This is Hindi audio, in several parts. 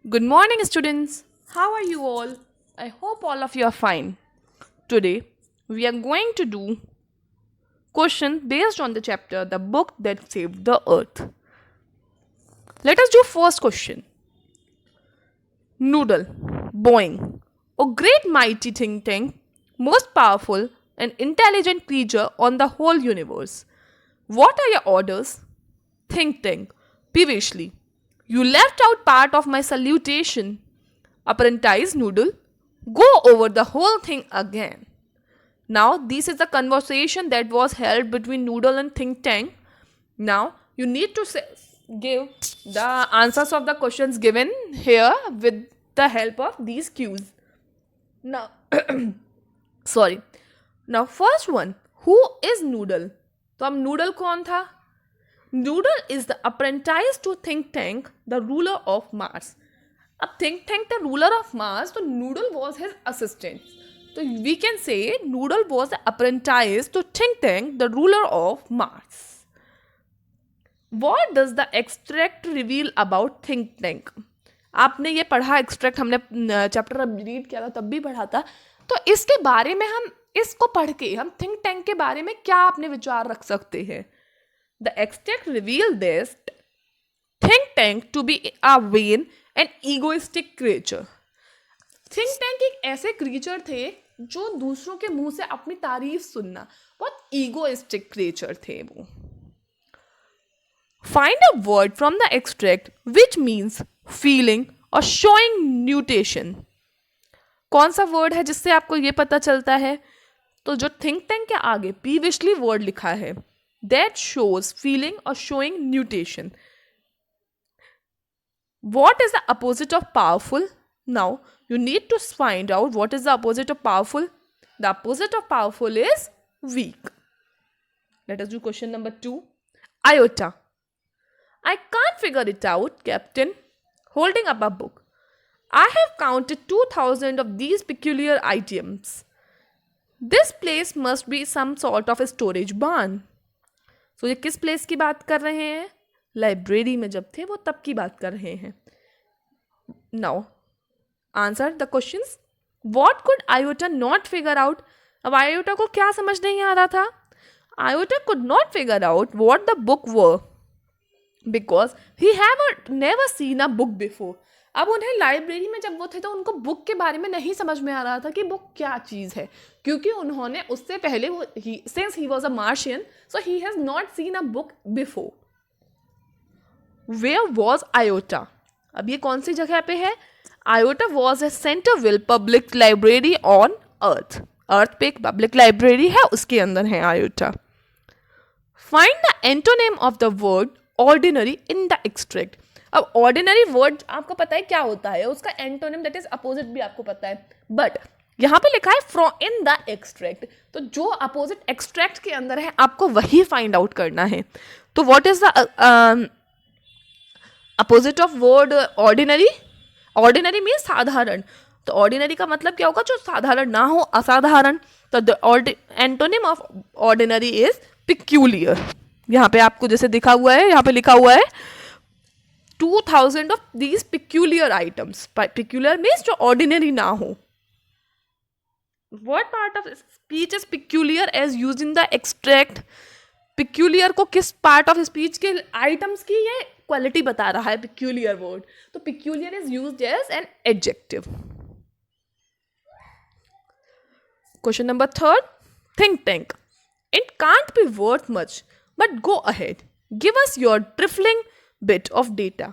Good morning, students. How are you all? I hope all of you are fine. Today, we are going to do question based on the chapter The Book That Saved the Earth. Let us do first question. Noodle, Boeing, a great mighty think tank, most powerful and intelligent creature on the whole universe. What are your orders? Think tank, peevishly. You left out part of my salutation. Apprentice Noodle, go over the whole thing again. Now, this is the conversation that was held between Noodle and Think Tank. Now, you need to give the answers of the questions given here with the help of these cues. Now, sorry. Now, first one, who is Noodle? तो अब नूडल कौन था? Noodle is the apprentice to Think Tank, the ruler of Mars. अब Think Tank the ruler of Mars, तो Noodle was his assistant. So we can say Noodle was the apprentice to Think Tank, the ruler of Mars. What does the extract reveal about Think Tank? आपने ये पढ़ा एक्सट्रैक्ट, हमने चैप्टर रीड किया था तब भी पढ़ा था. तो इसके बारे में हम इसको पढ़ के हम थिंक टैंक के बारे में क्या अपने विचार रख सकते हैं. The extract reveal this think tank to be a vain and egoistic creature. Think tank एक ऐसे क्रिएचर थे जो दूसरों के मुंह से अपनी तारीफ सुनना, बहुत ईगोइस्टिक क्रिएचर थे वो. Find a word from the extract which means feeling or showing nutation. कौन सा वर्ड है जिससे आपको ये पता चलता है? तो जो थिंक टैंक के आगे peevishly वर्ड लिखा है, that shows feeling or showing nutation. What is the opposite of powerful? Now you need to find out what is the opposite of powerful. The opposite of powerful is weak. Let us do question number 2. Iota. I can't figure it out, Captain. Holding up a book. I have counted 2,000 of these peculiar items. This place must be some sort of a storage barn. So ये किस प्लेस की बात कर रहे हैं? लाइब्रेरी में जब थे वो तब की बात कर रहे हैं. Now, answer the questions. What could Iota not figure out? अब Iota को क्या समझ नहीं आ रहा था? Iota could not figure out what the book were. Because he had never seen a book before. अब उन्हें लाइब्रेरी में जब वो थे तो उनको बुक के बारे में नहीं समझ में आ रहा था कि बुक क्या चीज़ है, क्योंकि उन्होंने उससे पहले वो since he was a Martian, so he has not seen a book before. Where was Iota? अब ये कौन सी जगह पे है? Iota was a Centerville Public Library on Earth. अर्थ पे एक पब्लिक लाइब्रेरी है, उसके अंदर है Iota. Find the antonym of the word ordinary in the extract. अब ऑर्डिनरी वर्ड आपको पता है क्या होता है, उसका एंटोनिम दैट इज अपोजिट भी आपको पता है, बट यहाँ पे लिखा है फ्रॉम इन द एक्सट्रैक्ट, तो जो अपोजिट एक्सट्रैक्ट के अंदर है आपको वही फाइंड आउट करना है. तो what is the opposite of word ordinary? Ordinary means साधारण. तो ऑर्डिनरी का मतलब क्या होगा? जो साधारण ना हो, असाधारण. तो the antonym of ordinary is peculiar. यहाँ पे आपको जैसे दिखा हुआ है, यहाँ पे लिखा हुआ है 2,000 of these peculiar items. Peculiar means जो ordinary ना हो. What part of speech is peculiar as used in the extract? Peculiar को किस part of speech के items की ये quality बता रहा है peculiar word. तो peculiar is used as an adjective. Question number 3. Think tank. It can't be worth much, but go ahead. Give us your trifling bit of data.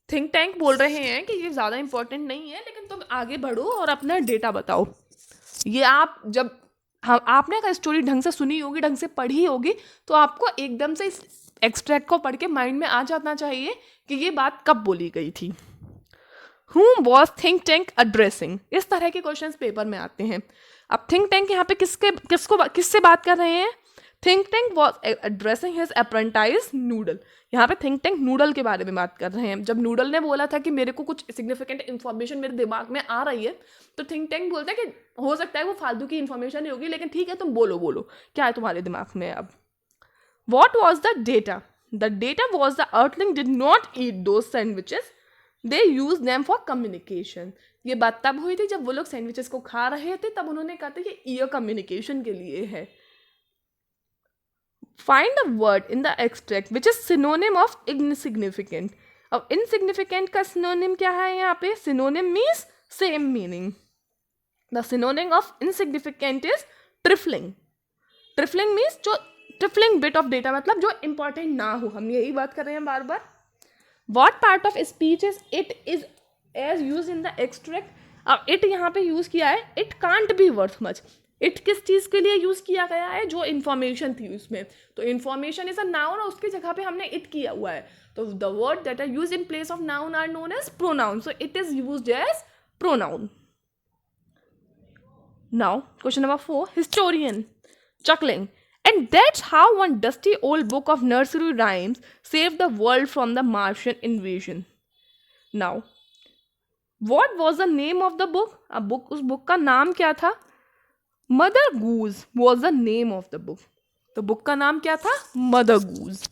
Think tank बोल रहे हैं कि ये ज़्यादा इंपॉर्टेंट नहीं है, लेकिन तुम आगे बढ़ो और अपना डेटा बताओ. ये आप जब आपने अगर स्टोरी ढंग से सुनी होगी, ढंग से पढ़ी होगी, तो आपको एकदम से इस एक्सट्रैक्ट को पढ़ के माइंड में आ जाना चाहिए कि ये बात कब बोली गई थी. Whom was think tank addressing? इस तरह के क्वेश्चंस पेपर में आते हैं. अब थिंक टैंक यहाँ पे किससे बात कर रहे हैं? Think tank was addressing his apprentice noodle. यहाँ पे थिंक टैंक नूडल के बारे में बात कर रहे हैं. जब नूडल ने बोला था कि मेरे को कुछ सिग्निफिकेंट इन्फॉर्मेशन मेरे दिमाग में आ रही है, तो थिंक टैंक बोलता है कि हो सकता है वो फालतू की इन्फॉर्मेशन ही होगी, लेकिन ठीक है तुम बोलो क्या है तुम्हारे दिमाग में अब. What was the data? The data was the earthling did not eat those sandwiches they use them for communication. ये बात तब हुई थी जब वो लोग सैंडविचेस को खा रहे थे, तब उन्होंने कहा था कि ईयर कम्युनिकेशन के लिए है। Find a word in the extract which is synonym of insignificant. अब इनसिग्निफिकेंट का सिनोनिम क्या है यहाँ पे? Synonym means same meaning. The synonym of insignificant is trifling. Trifling means जो ट्रिफलिंग बिट ऑफ डेटा, मतलब जो इंपॉर्टेंट ना हो, हम यही बात कर रहे हैं बार बार। What part of speech is it is as use in the extract. अब इट यहाँ पे यूज किया है, it can't be worth much. It किस चीज़ के लिए यूज किया गया है? जो इन्फॉर्मेशन थी उसमें, तो इन्फॉर्मेशन इज अ नाउन और उसकी जगह पे हमने इट किया हुआ है, तो the word that are use in place of noun are known as pronoun, so it is used as pronoun. Now, question number 4, historian, chuckling. And that's how one dusty old book of nursery rhymes saved the world from the Martian invasion. Now, what was the name of the book? उस book का नाम क्या था? Mother Goose was the name of the book. तो book का नाम क्या था? Mother Goose.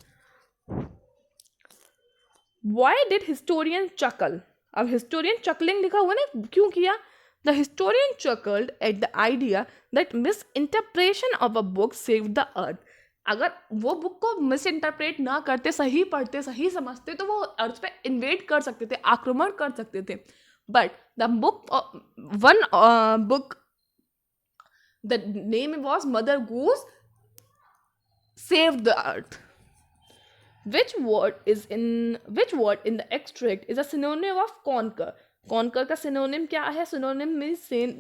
Why did historian chuckle? अब historian chuckling लिखा हुआ ना, क्यों किया? The historian chuckled at the idea that misinterpretation of a book saved the earth. अगर वो बुक को मिसइंटरप्रेट ना करते, सही पढ़ते, सही समझते, तो वो अर्थ पे इन्वेड कर सकते थे, आक्रमण कर सकते थे। But the book, one book, the name was mother goose, saved the earth. Which word in the extract is a synonym of conquer? Conquer का सिनोनिम क्या है? सिनोनिम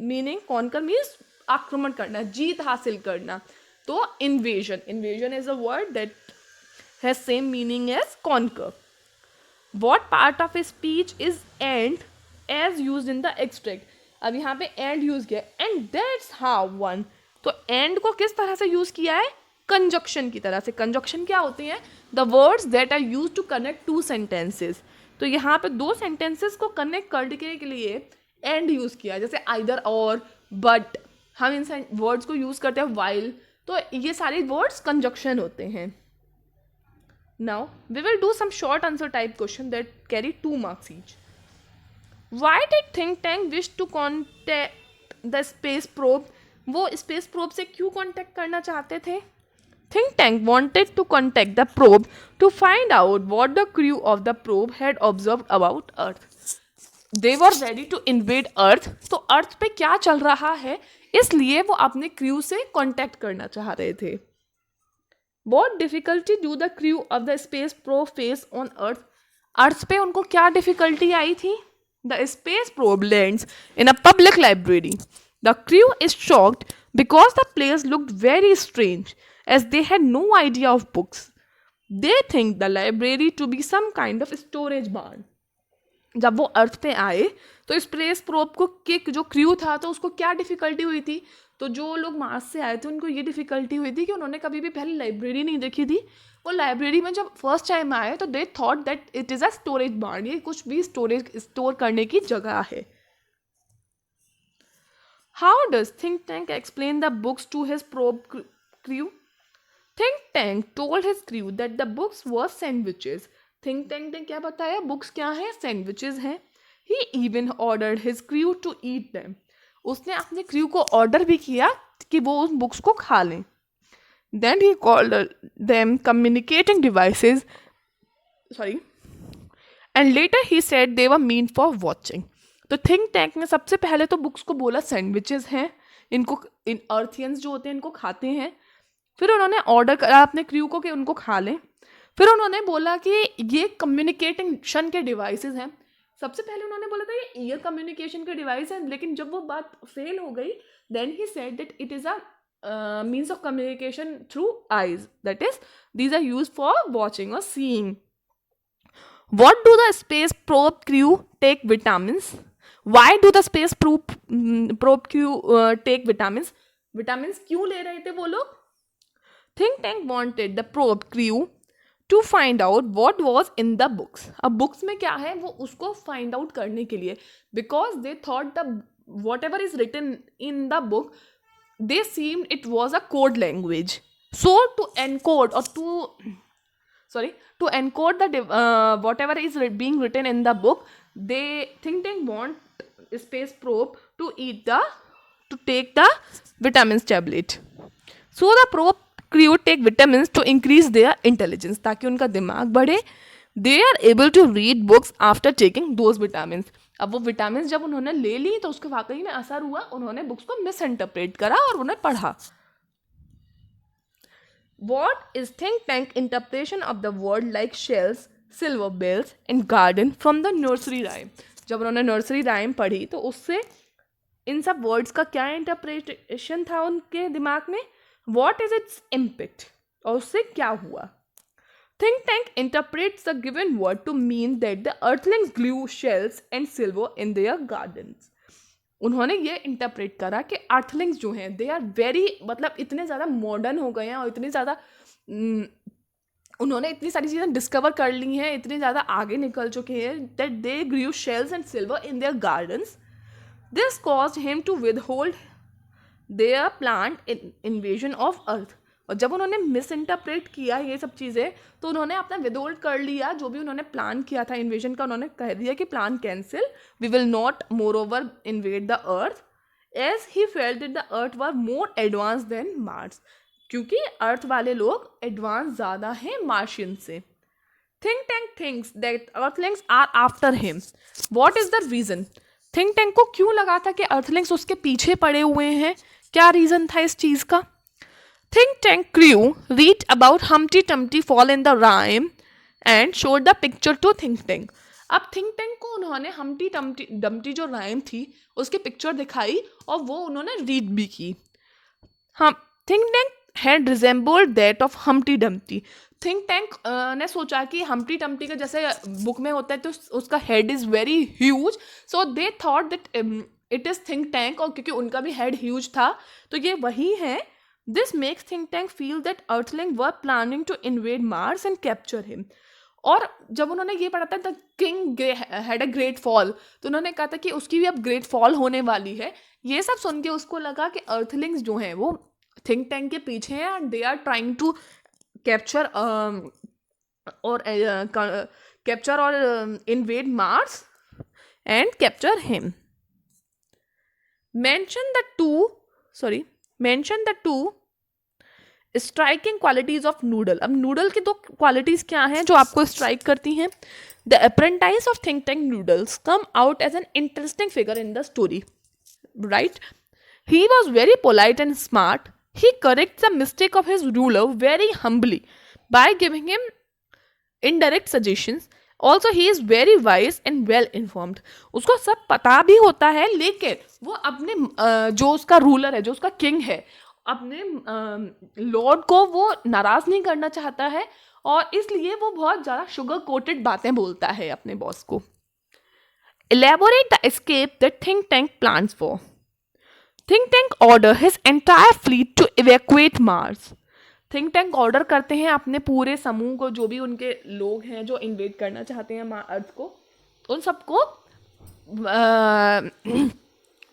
मीनिंग, कॉन्कर मीन्स आक्रमण करना, जीत हासिल करना, तो invasion, invasion is a word that has same meaning as conquer. What part of a speech is and as used in the extract? अब यहाँ पे एंड यूज किया, एंड दैट्स हाउ वन, तो एंड को किस तरह से यूज किया है? कंजक्शन की तरह से। कंजक्शन क्या होते हैं? The words that are use to connect to sentences. तो यहाँ पे दो सेंटेंसेस को कनेक्ट करने के लिए एंड यूज किया, जैसे आइदर और, बट, हम इन वर्ड्स को यूज करते हैं वाइल, तो ये सारे वर्ड्स कंजक्शन होते हैं। Now we will do some short answer type question that carry 2 marks each. Why did think tank wish to contact the space probe? वो स्पेस प्रोब से क्यों कॉन्टेक्ट करना चाहते थे? Think tank wanted to contact the probe to find out what the crew of the probe had observed about Earth. They were ready to invade Earth. तो अर्थ पे क्या चल रहा है, इसलिए वो अपने क्रू से कांटेक्ट करना चाह रहे थे। What difficulty do the crew of the space probe face on Earth? अर्थ पे उनको क्या डिफिकल्टी आई थी? The space probe lands in a public library. The crew is shocked because the place looked very strange, as they had no idea of books. They think the library to be some kind of storage barn. जब वो अर्थ पे आए तो स्पेस प्रोब को के जो क्रू था, तो उसको क्या डिफिकल्टी हुई थी? तो जो लोग मार्स से आए थे उनको ये डिफिकल्टी हुई थी कि उन्होंने कभी भी पहले लाइब्रेरी नहीं देखी थी। वो लाइब्रेरी में जब फर्स्ट टाइम आए तो they thought that it is a storage barn, ये कुछ भी स्टोर करने की जगह है। How does Think Tank explain the books to his probe crew? Think Tank told his crew that the books were sandwiches. Think Tank ने क्या बताया? बुक्स क्या हैं? सैंडविचेस हैं। He even ordered his crew to eat them. उसने अपने क्रू को ऑर्डर भी किया कि वो उन बुक्स को खा लें। Then he called them communicating devices. Sorry. And later he said they were meant for watching. तो थिंक टैंक ने सबसे पहले तो बुक्स को बोला सैंडविचेस हैं, इनको इन अर्थियंस जो होते हैं इनको खाते हैं। फिर उन्होंने ऑर्डर करा अपने क्रू को कि उनको खा लें। फिर उन्होंने बोला कि ये कम्युनिकेशन के डिवाइसेस हैं। सबसे पहले उन्होंने बोला था ये ईयर कम्युनिकेशन के डिवाइस है, लेकिन जब वो बात फेल हो गई, then he said that it is a means of communication through eyes, that is these are use for watching और seeing. What do the space probe crew take vitamins? Why do the space probe crew take vitamins? Vitamins क्यों ले रहे थे वो लोग? Think Tank wanted the probe crew to find out what was in the books. अब books में क्या है वो उसको find out करने के लिए, because they thought the whatever is written in the book, they seemed it was a code language. So to encode or to sorry, to encode the whatever is being written in the book. They think tank want space probe to take the vitamins tablet. So the probe crew take vitamins to increase their intelligence, ताकि उनका दिमाग बढ़े. They are able to read books after taking those vitamins. अब वो विटामिन जब उन्होंने ले ली तो उसके वाकई में असर हुआ, उन्होंने बुक्स को मिस इंटरप्रेट करा और उन्हें पढ़ा. What is think tank interpretation of the word like shells, silver bells and garden from the nursery rhyme? जब उन्होंने नर्सरी राइम पढ़ी तो उससे इन सब वर्ड्स का क्या इंटरप्रिटेशन था उनके दिमाग में, व्हाट इज इट्स इम्पैक्ट, और उससे क्या हुआ. Think tank interprets the given word to mean that the earthlings glue shells and silver in their gardens. उन्होंने ये इंटरप्रेट करा कि अर्थलिंग्स जो हैं दे आर वेरी, मतलब इतने ज़्यादा मॉडर्न हो गए हैं और इतने ज़्यादा उन्होंने इतनी सारी चीज़ें डिस्कवर कर ली हैं, इतने ज़्यादा आगे निकल चुके हैं that they grew shells and silver in their gardens. This caused him to withhold their plant invasion of Earth. और जब उन्होंने मिस इंटरप्रेट किया ये सब चीज़ें तो उन्होंने अपना विदहोल्ड कर लिया, जो भी उन्होंने प्लान किया था इन्वेजन का, उन्होंने कह दिया कि plan cancel, we will not more over invade the Earth, as he felt that the Earth were more advance than Mars. क्योंकि अर्थ वाले लोग एडवांस ज़्यादा हैं मार्शियन से. Think tank thinks that earthlings are after him. What is the reason? Think tank को क्यों लगा था कि अर्थलिंग्स उसके पीछे पड़े हुए हैं? क्या रीज़न था इस चीज़ का? Think Tank crew read about Humpty Dumpty fall in the rhyme and showed the picture to Think Tank. अब थिंक टैंक को उन्होंने हम्टी टम्टी डम्टी जो राइम थी उसकी पिक्चर दिखाई और वो उन्होंने रीड भी की. हाँ, think tank had resembled that of Humpty Dumpty. Think tank ने सोचा कि हम्टी टम्टी का जैसे बुक में होता है तो उसका head is very huge, so they thought that it is think tank, और क्योंकि उनका भी हेड ह्यूज था तो ये वही है. This makes Think Tank feel that earthling were planning to invade Mars and capture him. और जब उन्होंने ये पढ़ा था the king had a great fall, तो उन्होंने कहा था कि उसकी भी अब ग्रेट फॉल होने वाली है. ये सब सुन के उसको लगा कि अर्थलिंग्स जो हैं वो थिंक टैंक के पीछे हैं and they are trying to capture और invade Mars and capture him. mention the two striking qualities of noodle. अब नूडल की दो क्वालिटीज क्या हैं जो आपको स्ट्राइक करती हैं? The apprentice of think tank noodles come out as an interesting figure in the story, right? He was very polite and smart. He correct the mistake of his ruler very humbly by giving him indirect suggestions. Also he is very wise and well informed. उसको सब पता भी होता है, लेकिन वो अपने जो उसका रूलर है, जो उसका किंग है, अपने लॉर्ड को वो नाराज नहीं करना चाहता है और इसलिए वो बहुत ज़्यादा शुगर कोटेड बातें बोलता है अपने बॉस को. Elaborate the escape that think tank plans for. Think tank order his entire fleet to evacuate Mars. Think tank order करते हैं अपने पूरे समूह को, जो भी उनके लोग हैं जो इन्वेड करना चाहते हैं अर्थ को, उन सबको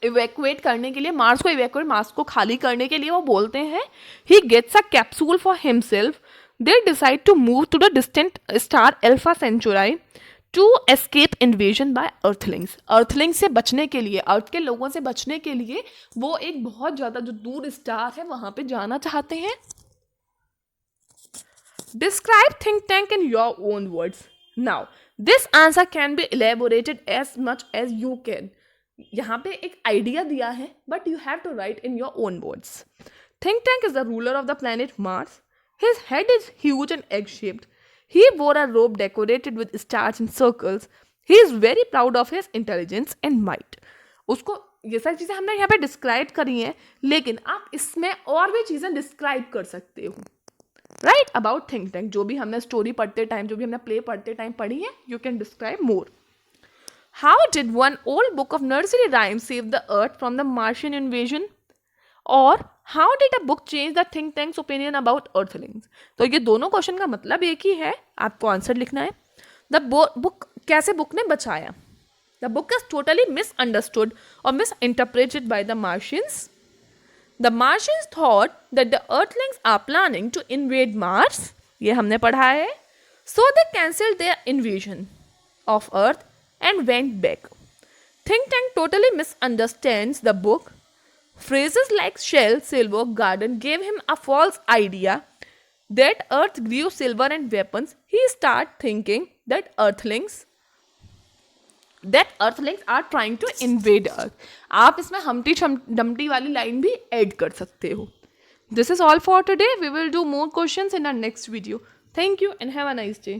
इवैक्यूएट करने के लिए, मार्स को खाली करने के लिए वो बोलते हैं. He gets a capsule for himself. They decide to move to the distant star Alpha Centauri to escape invasion by earthlings. Earthlings से बचने के लिए, अर्थ के लोगों से बचने के लिए वो एक बहुत ज़्यादा जो दूर स्टार है वहाँ पे जाना चाहते हैं. Describe think tank in your own words. Now, this answer can be elaborated as much as you can. यहाँ पे एक आइडिया दिया है, but you have to write in your own words. Think tank is the ruler of the planet Mars. His head is huge and egg-shaped. He wore a robe decorated with stars and circles. He is very proud of his intelligence and might. उसको ये सारी चीज़ें हमने यहाँ पे डिस्क्राइब करी हैं, लेकिन आप इसमें और भी चीज़ें डिस्क्राइब कर सकते हो, राइट? अबाउट थिंक टैंक जो भी हमने स्टोरी पढ़ते टाइम, जो भी हमने प्ले पढ़ते टाइम पढ़ी है, you can describe more. How did one old book of nursery rhyme save the earth from the Martian invasion? और how did a book change the Think Tank's opinion about earthlings? तो ये दोनों क्वेश्चन का मतलब एक ही है, आपको आंसर लिखना है. द बुक कैसे बुक ने बचाया? The book is totally misunderstood और misinterpreted by the Martians. The Martians thought that the Earthlings are planning to invade Mars. ये हमने पढ़ा है. So they cancelled their invasion of Earth and went back. Think Tank totally misunderstands the book. Phrases like shell, silver, garden gave him a false idea that Earth grew silver and weapons. He started thinking that earthlings are trying to invade Earth. आप इसमें हमटी डमटी वाली लाइन भी ऐड कर सकते हो. This is all for today. We will do more questions in our next video. Thank you and have a nice day.